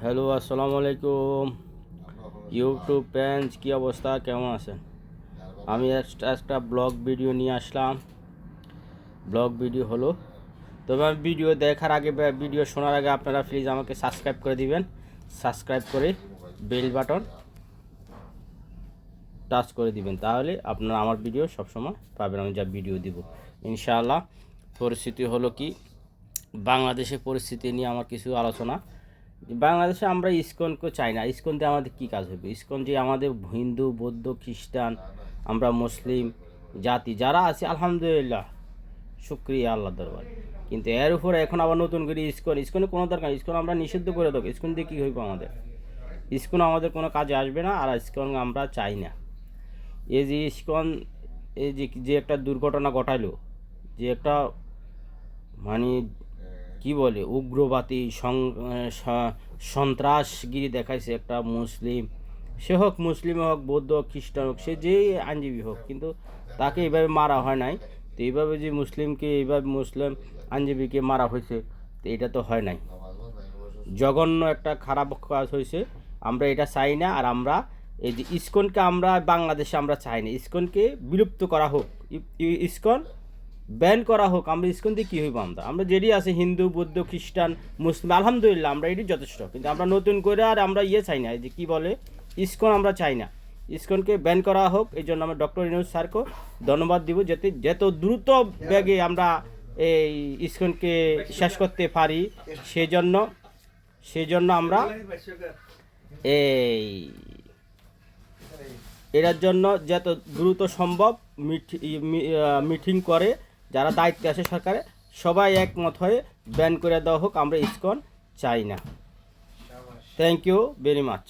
Hello, আসসালামু আলাইকুম YouTube friends, কী অবস্থা, কেমন আছেন? আমি একটা ব্লগ ভিডিও নিয়ে আসলাম। ব্লগ ভিডিও হলো, তবে আমি ভিডিও দেখার আগে ভিডিও শোনার আগে আপনারা প্লিজ আমাকে সাবস্ক্রাইব করে দিবেন। সাবস্ক্রাইব করে বেল বাটন টাচ করে দিবেন, তাহলে আপনারা আমার ভিডিও সবসময় পাবেন, আমি যা ভিডিও দিব ইনশাআল্লাহ। পরিস্থিতি হলো কি, বাংলাদেশের পরিস্থিতি নিয়ে আমার কিছু আলোচনা। বাংলাদেশে আমরা ইসকনকে চাই না। ইসকন দিয়ে আমাদের কী কাজ হবে? ইসকন যে আমাদের হিন্দু, বৌদ্ধ, খ্রিস্টান, আমরা মুসলিম জাতি যারা আছি, আলহামদুলিল্লাহ, শুক্রিয়া আল্লাহ দরবার। কিন্তু এর উপরে এখন আবার নতুন করে ইসকনে কোনো দরকার। ইসকন আমরা নিষিদ্ধ করে দেবো। ইসকন দিয়ে কী হইব আমাদের? ইসকন আমাদের কোনো কাজে আসবে না, আর ইসকন আমরা চাই না। এই যে ইসকন, এই যে একটা দুর্ঘটনা ঘটালো, যে একটা মানে কি বলে উগ্রবাদী সন্ত্রাসগিরি দেখাইছে একটা মুসলিম, সে হোক মুসলিম হোক, বৌদ্ধ হোক, খ্রিস্টান হোক, সে যেই আইনজীবী হোক, কিন্তু তাকে এইভাবে মারা হয় নাই। তো এইভাবে যে মুসলিমকে, এইভাবে মুসলিম আইনজীবীকে মারা হয়েছে, তো এটা তো হয় নাই। জঘন্য একটা খারাপ কাজ হয়েছে। আমরা এটা চাই না। আর আমরা এই যে ইসকনকে আমরা বাংলাদেশে আমরা চাই না। ইসকনকে বিলুপ্ত করা হোক, ইসকন ব্যান করা হোক। আমরা ইসকন দিয়ে কী হইব? আমরা যেটি আছে হিন্দু, বৌদ্ধ, খ্রিস্টান, মুসলিম, আলহামদুলিল্লাহ আমরা এটি যথেষ্ট। কিন্তু আমরা নতুন করে আর আমরা চাই না, এই যে কী বলে ইসকন আমরা চাই না। ইসকনকে ব্যান করা হোক। এই জন্য আমরা ডক্টর ইউনূস স্যারকে ধন্যবাদ দিব, যাতে যত দ্রুত বেগে আমরা এই ইসকনকে শেষ করতে পারি। সেজন্য আমরা এই এটার জন্য যত দ্রুত সম্ভব মিটিং করে যারা দায়িত্বে আছে সরকারে, সবাই একমত হয়ে ব্যান করে দেওয়া হোক। আমরা ইসকন চাই না। Thank you very much.